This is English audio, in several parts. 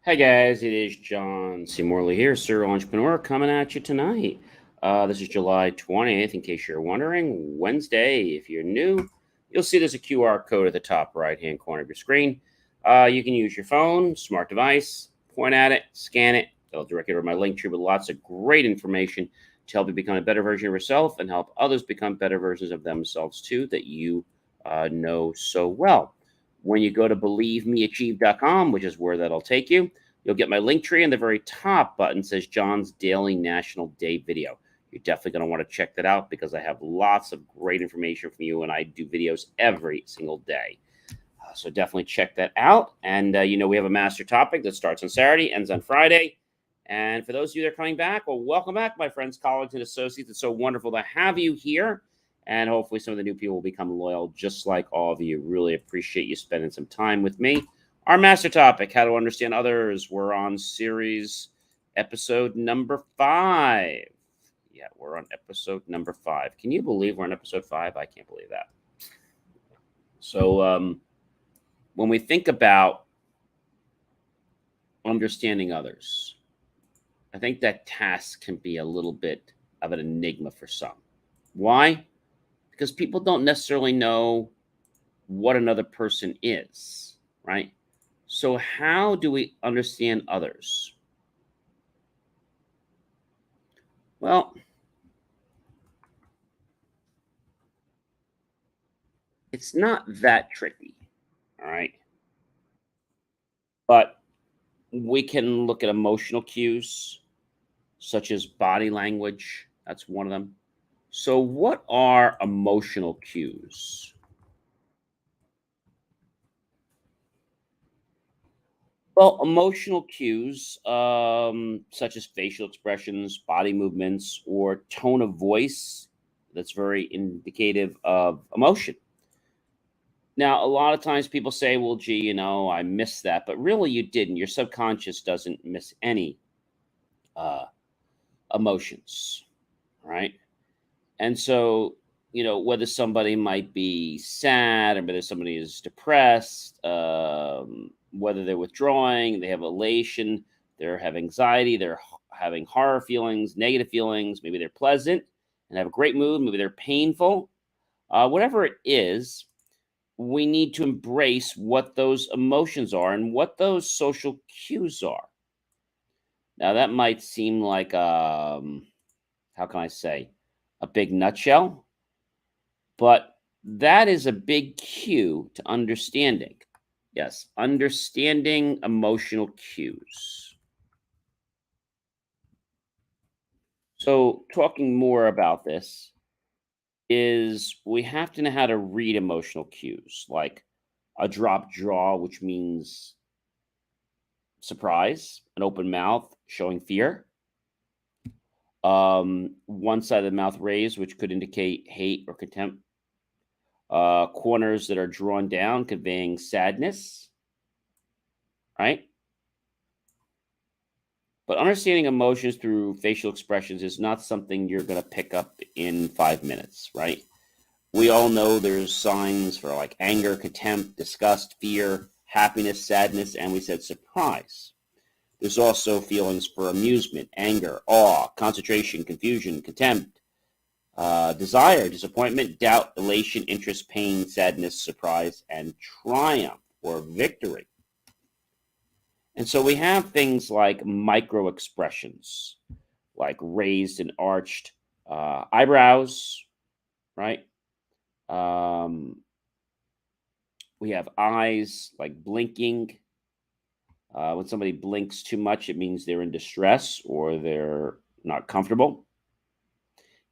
Hey guys, it is John C. Morley here, Serial Entrepreneur, coming at you tonight. This is July 20th, in case you're wondering. Wednesday, if you're new, you'll see there's a QR code at the top right hand corner of your screen. You can use your phone, smart device, point at it, scan it. It'll direct you to my link tree with lots of great information to help you become a better version of yourself and help others become better versions of themselves too that you know so well. When you go to believemeachieve.com, which is where that'll take you, you'll get my link tree, and the very top button says John's Daily National Day Video. You're definitely going to want to check that out because I have lots of great information from you, and I do videos every single day. So definitely check that out. And, we have a master topic that starts on Saturday, ends on Friday. And for those of you that are coming back, well, welcome back, my friends, colleagues, and associates. It's so wonderful to have you here. And hopefully some of the new people will become loyal, just like all of you. Really appreciate you spending some time with me. Our master topic, how to understand others. We're on series episode number 5. Yeah, we're on episode number 5. Can you believe we're on episode 5? I can't believe that. So when we think about understanding others, I think that task can be a little bit of an enigma for some. Why? Because people don't necessarily know what another person is, right? So, how do we understand others? Well, it's not that tricky, all right? But we can look at emotional cues such as body language. That's one of them. So, what are emotional cues? Well, emotional cues, such as facial expressions, body movements, or tone of voice, that's very indicative of emotion. Now, a lot of times people say, well, gee, I missed that. But really, you didn't. Your subconscious doesn't miss any uh, emotions, right? And so, whether somebody might be sad or whether somebody is depressed, whether they're withdrawing, they have elation, they have anxiety, they're having horror feelings, negative feelings, maybe they're pleasant and have a great mood, maybe they're painful, whatever it is, we need to embrace what those emotions are and what those social cues are. Now, that might seem like, how can I say, a big nutshell, but that is a big cue to understanding. Yes, understanding emotional cues. So, talking more about this is we have to know how to read emotional cues, like a drop jaw, which means surprise, an open mouth showing fear, one side of the mouth raised, which could indicate hate or contempt, corners that are drawn down, conveying sadness, right? But understanding emotions through facial expressions is not something you're going to pick up in 5 minutes, right? We all know there's signs for like anger, contempt, disgust, fear, happiness, sadness, and we said surprise. There's also feelings for amusement, anger, awe, concentration, confusion, contempt, desire, disappointment, doubt, elation, interest, pain, sadness, surprise, and triumph or victory. And so we have things like micro expressions, like raised and arched eyebrows, right? Um, we have eyes like blinking. When somebody blinks too much, it means they're in distress or they're not comfortable.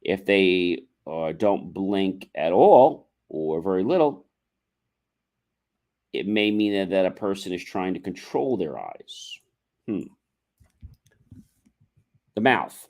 If they don't blink at all or very little, it may mean that a person is trying to control their eyes. Hmm. The mouth.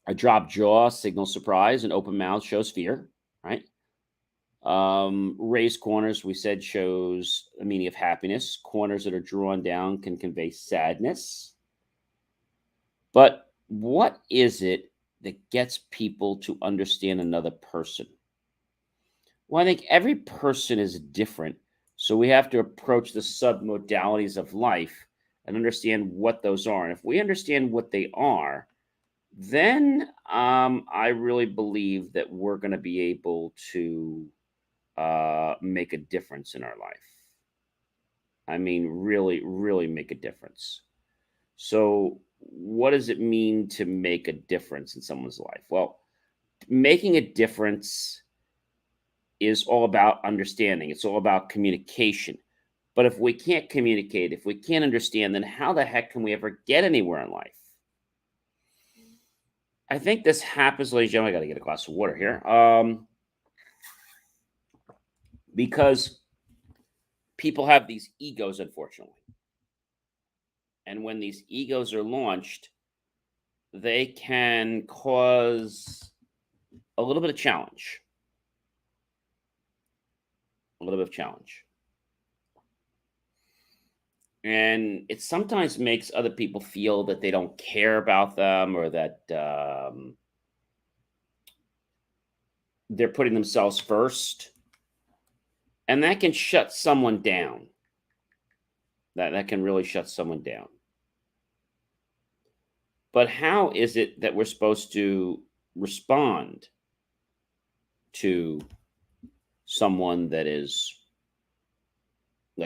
A dropped jaw signals surprise, an open mouth shows fear, right? Raised corners, we said, shows a meaning of happiness. Corners that are drawn down can convey sadness. But what is it that gets people to understand another person? Well, I think every person is different. So we have to approach the submodalities of life and understand what those are. And if we understand what they are, then I really believe that we're going to be able to make a difference in our life. I mean, really, really make a difference. So, what does it mean to make a difference in someone's life? Well, making a difference is all about understanding, it's all about communication. But if we can't communicate, if we can't understand, then how the heck can we ever get anywhere in life? I think this happens, ladies and gentlemen. I got to get a glass of water here. Because people have these egos, unfortunately. And when these egos are launched, they can cause a little bit of challenge. A little bit of challenge. And it sometimes makes other people feel that they don't care about them, or that they're putting themselves first. And that can shut someone down. That can really shut someone down. But how is it that we're supposed to respond to someone that's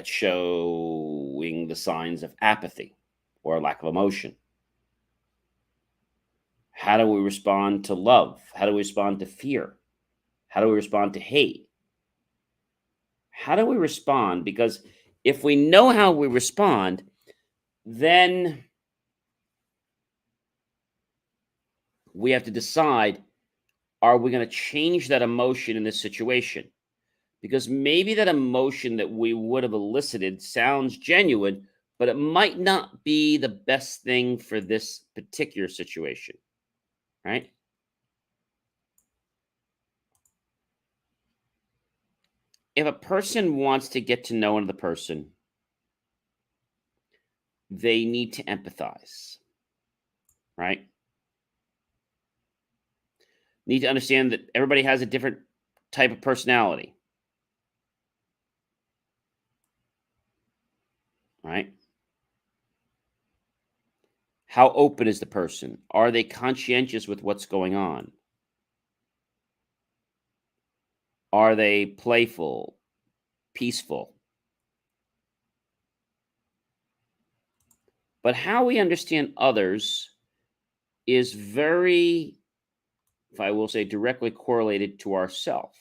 showing the signs of apathy or lack of emotion? How do we respond to love? How do we respond to fear? How do we respond to hate? How do we respond? Because if we know how we respond, then we have to decide, are we going to change that emotion in this situation? Because maybe that emotion that we would have elicited sounds genuine, but it might not be the best thing for this particular situation, right? If a person wants to get to know another person, they need to empathize, right? Need to understand that everybody has a different type of personality, right? How open is the person? Are they conscientious with what's going on? Are they playful, peaceful? But how we understand others is very, if I will say, directly correlated to ourself.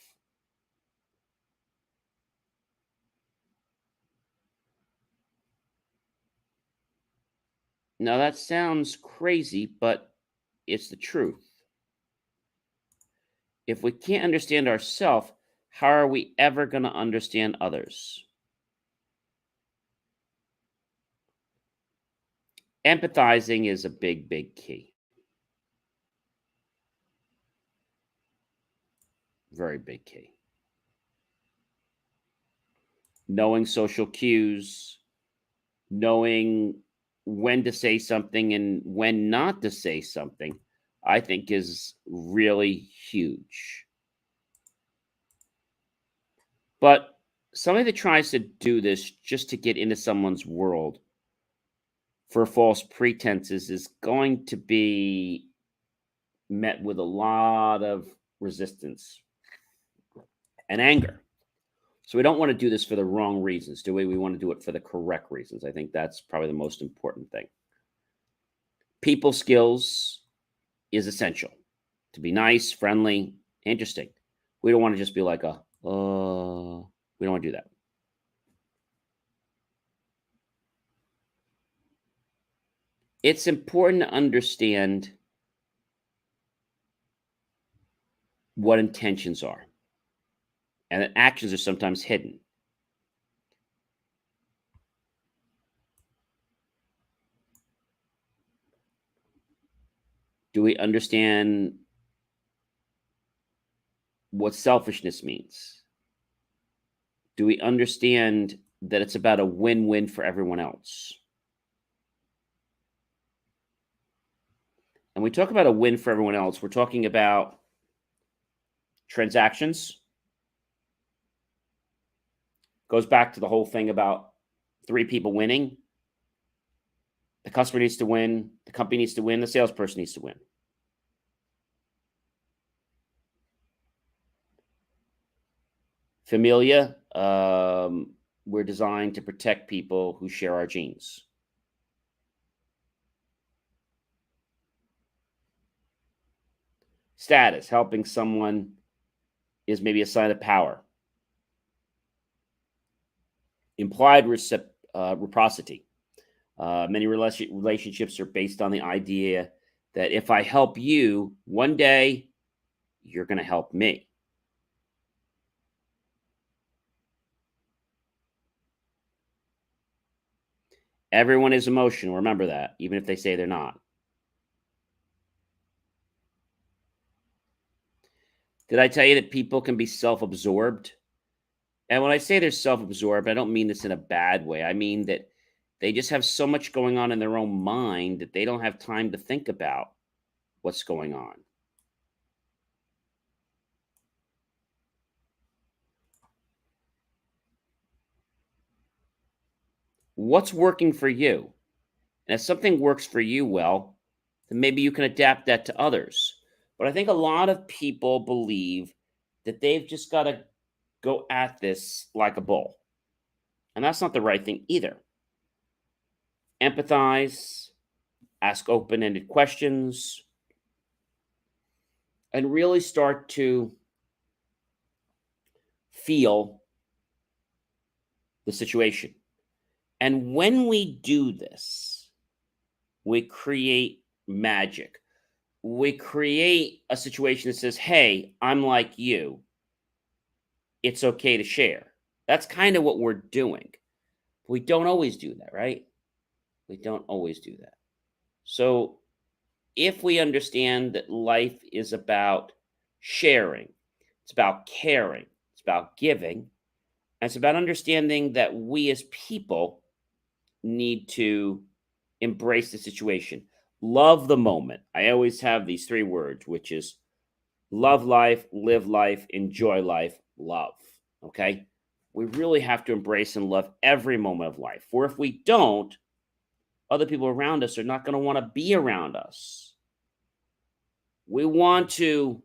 Now that sounds crazy, but it's the truth. If we can't understand ourselves, how are we ever going to understand others? Empathizing is a big, big key. Very big key. Knowing social cues, knowing when to say something and when not to say something, I think is really huge. But somebody that tries to do this just to get into someone's world for false pretenses is going to be met with a lot of resistance and anger. So we don't want to do this for the wrong reasons, do we? We want to do it for the correct reasons. I think that's probably the most important thing. People skills is essential. To be nice, friendly, interesting. We don't want to just be like we don't want to do that. It's important to understand what intentions are, and that actions are sometimes hidden. Do we understand what selfishness means? Do we understand that it's about a win-win for everyone else? And we talk about a win for everyone else, we're talking about transactions. Goes back to the whole thing about three people winning. The customer needs to win. The company needs to win. The salesperson needs to win. Familia, we're designed to protect people who share our genes. Status, helping someone is maybe a sign of power. Implied reciprocity. Many relationships are based on the idea that if I help you, one day you're going to help me. Everyone is emotional. Remember that, even if they say they're not. Did I tell you that people can be self-absorbed? And when I say they're self-absorbed, I don't mean this in a bad way. I mean that they just have so much going on in their own mind that they don't have time to think about what's going on. What's working for you? And if something works for you well, then maybe you can adapt that to others. But I think a lot of people believe that they've just got to go at this like a bull. And that's not the right thing either. Empathize, ask open ended questions, and really start to feel the situation. And when we do this, we create magic. We create a situation that says, hey, I'm like you. It's okay to share. That's kind of what we're doing. We don't always do that, right? We don't always do that. So if we understand that life is about sharing, it's about caring, it's about giving, and it's about understanding that we as people need to embrace the situation. Love the moment. I always have these three words, which is love life, live life, enjoy life, love. Okay? We really have to embrace and love every moment of life. For if we don't, other people around us are not going to want to be around us. We want to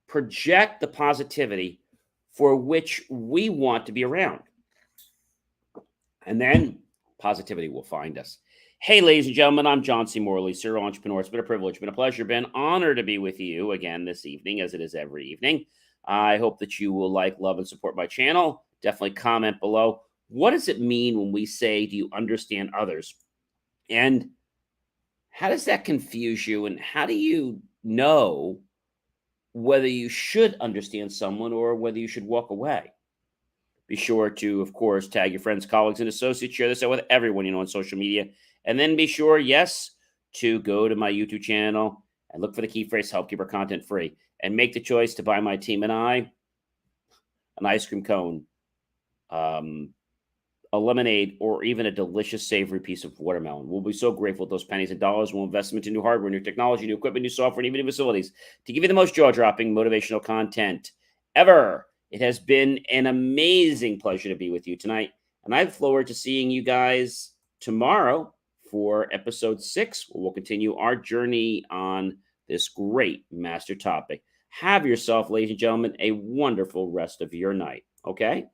project the positivity for which we want to be around. And then positivity will find us. Hey, ladies and gentlemen, I'm John C. Morley, serial entrepreneur. It's been a privilege, been a pleasure, been an honor to be with you again this evening, as it is every evening. I hope that you will like, love, and support my channel. Definitely comment below. What does it mean when we say, do you understand others? And how does that confuse you? And how do you know whether you should understand someone or whether you should walk away? Be sure to, of course, tag your friends, colleagues, and associates. Share this out with everyone you know on social media. And then be sure, yes, to go to my YouTube channel and look for the key phrase, help keep our content free. And make the choice to buy my team and I an ice cream cone, a lemonade, or even a delicious, savory piece of watermelon. We'll be so grateful with those pennies and dollars. We'll invest them into new hardware, new technology, new equipment, new software, and even new facilities to give you the most jaw-dropping motivational content ever. It has been an amazing pleasure to be with you tonight, and I look forward to seeing you guys tomorrow for episode 6, where we'll continue our journey on this great master topic. Have yourself, ladies and gentlemen, a wonderful rest of your night, okay?